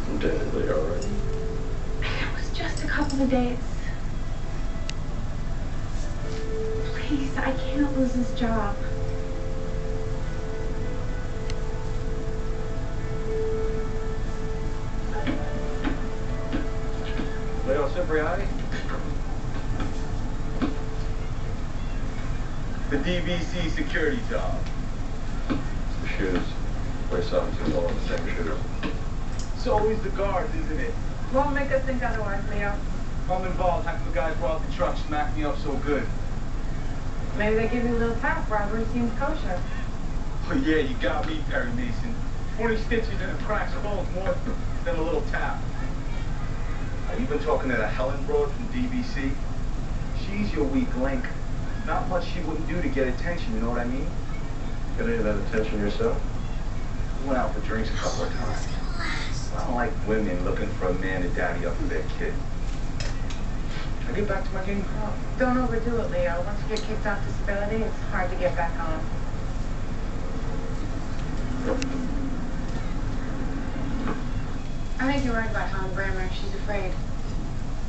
I'm dating Leo already. It was just a couple of days. Please, I can't lose this job. Leo Cipriani? The DVC security job. It's the shoes. We're selling $2 the same shoes. It's always the guards, isn't it? Won't make us think otherwise, Leo. If I'm involved, how come the guys brought the truck smack me up so good? Maybe they give you a little tap. Robbery seems kosher. Oh yeah, you got me, Perry Mason. 20 stitches and a crack's bones more than a little tap. Are you been talking to that Helen broad from DVC? She's your weak link. Not much she wouldn't do to get attention, you know what I mean? Get any of that attention yourself? We went out for drinks a couple of times. I don't like women looking for a man to daddy up for their kid. I get back to my game crowd. Don't overdo it, Leo. Once you get kicked off disability, it's hard to get back on. I think you're right about Helen Brammer. She's afraid.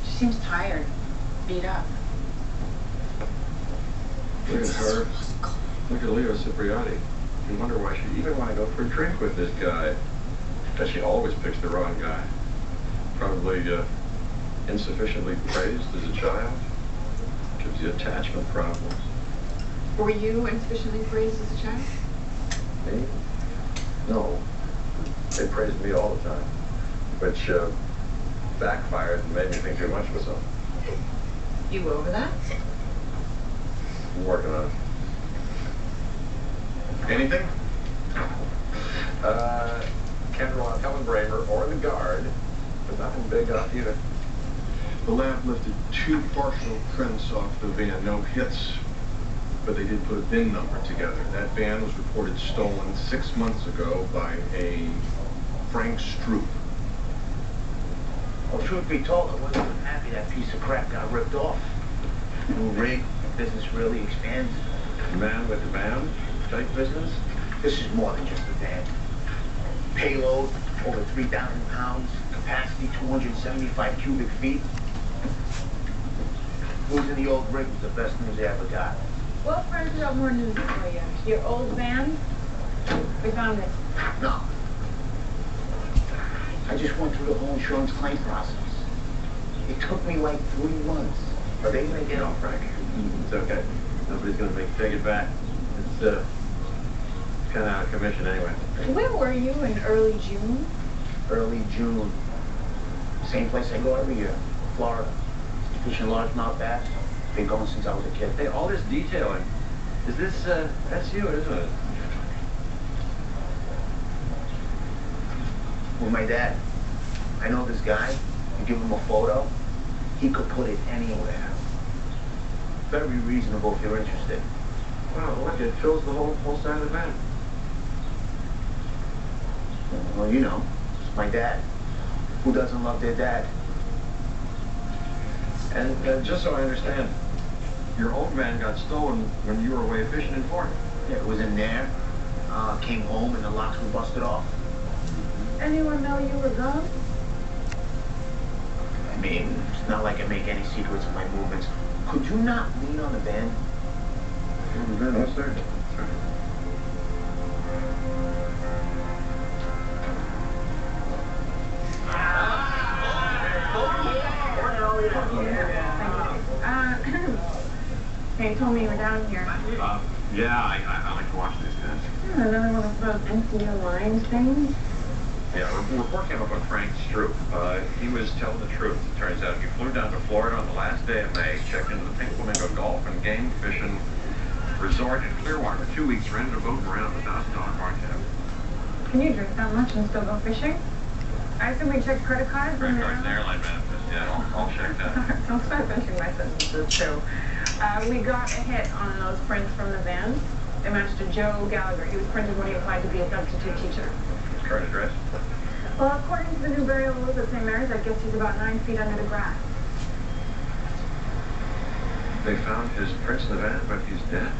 She seems tired, beat up. Look at her. Look at Leo Cipriani. You wonder why she even want to go for a drink with this guy. That she always picks the wrong guy. Probably insufficiently praised as a child. Gives you attachment problems. Were you insufficiently praised as a child? Me? No. They praised me all the time. Which backfired and made me think too much of myself. You over that? I'm working on it. Anything? Can't rule out Helen Bramer or the guard, but nothing big off either. The lab lifted 2 partial prints off the van, no hits, but they did put a VIN number together. That van was reported stolen 6 months ago by a Frank Stroop. Well, truth be told, I wasn't happy that piece of crap got ripped off. New rig, business really expands. Man with the van type business? This is more than just a van. Payload, over 3,000 pounds. Capacity, 275 cubic feet. Losing the old rig was the best news I ever got. Well, friends, we got more news for you. Your old van, we found it. No. I just went through the whole insurance claim process. It took me like 3 months. Are they gonna get off, Frank? It's okay. Nobody's gonna take it back. It's kind of out of commission anyway. Where were you in early June? Early June. Same place I go every year, Florida. Fishing largemouth bass. Been going since I was a kid. Hey, all this detailing. Is this, that's you, isn't it? With my dad. I know this guy. You give him a photo, he could put it anywhere. Very reasonable if you're interested. Wow, look, it fills the whole side of the van. Well, you know, it's my dad. Who doesn't love their dad? And just so I understand, your old van got stolen when you were away fishing in Florida. Yeah, it was in there. Came home and the locks were busted off. Anyone know you were gone? I mean, it's not like I make any secrets of my movements. Could you not lean on the van? No, sir. Hey, you told me you were down here. Yeah, I like to watch these guys. Another one of those NCO line things? Yeah, report came up on Frank Stroop. He was telling the truth. It turns out he flew down to Florida on the last day of May, checked into the Pink Flamingo Golf and Game Fishing Resort in Clearwater. 2 weeks, rented a boat and ran up $1,000 bar tab. Can you drink that much and still go fishing? I assume we check credit cards. Credit cards and airline benefits. Yeah, all checked out. Don't start finishing my sentences, too. We got a hit on those prints from the van. They matched to Joe Gallagher. He was printed when he applied to be a substitute teacher. Current address? Well, according to the new burial rules at St. Mary's, I guess he's about 9 feet under the grass. They found his prints in the van, but he's dead.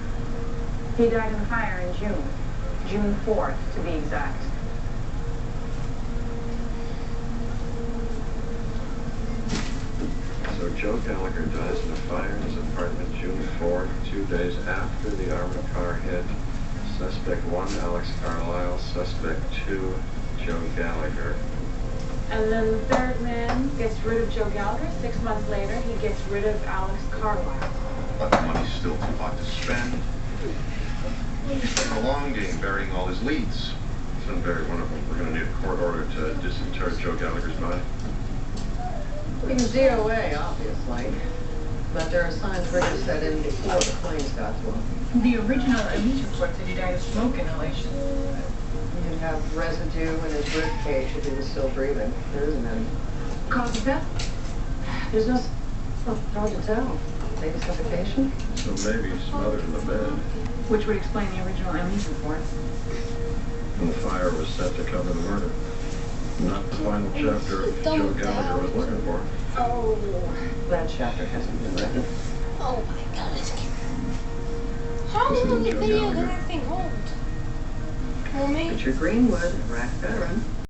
He died in a fire in June. June 4th, to be exact. Joe Gallagher dies in a fire in his apartment June 4th, 2 days after the armored car hit. Suspect 1, Alex Carlisle. Suspect 2, Joe Gallagher. And then the third man gets rid of Joe Gallagher. 6 months later, he gets rid of Alex Carlisle. But the money's still too hot to spend. He's playing the long game, burying all his leads. Some very one of them. We're going to need a court order to disinter Joe Gallagher's body. We can DOA, obviously, but there are signs Ritter set in before the claims got to him. The original police report said he died of smoke inhalation. You'd have residue in his rib cage if he was still breathing. There isn't any. Cause of death? There's no hard to tell. Maybe suffocation? So maybe smothered in the bed. Which would explain the original police report. And the fire was set to cover the murder. Not the final chapter Joe Gallagher was looking for. Oh. That chapter hasn't been written. Oh my God, it's cute. How This long is a Joe video Gallagher. does that thing hold? Mommy? Richard Greenwood, Iraq veteran.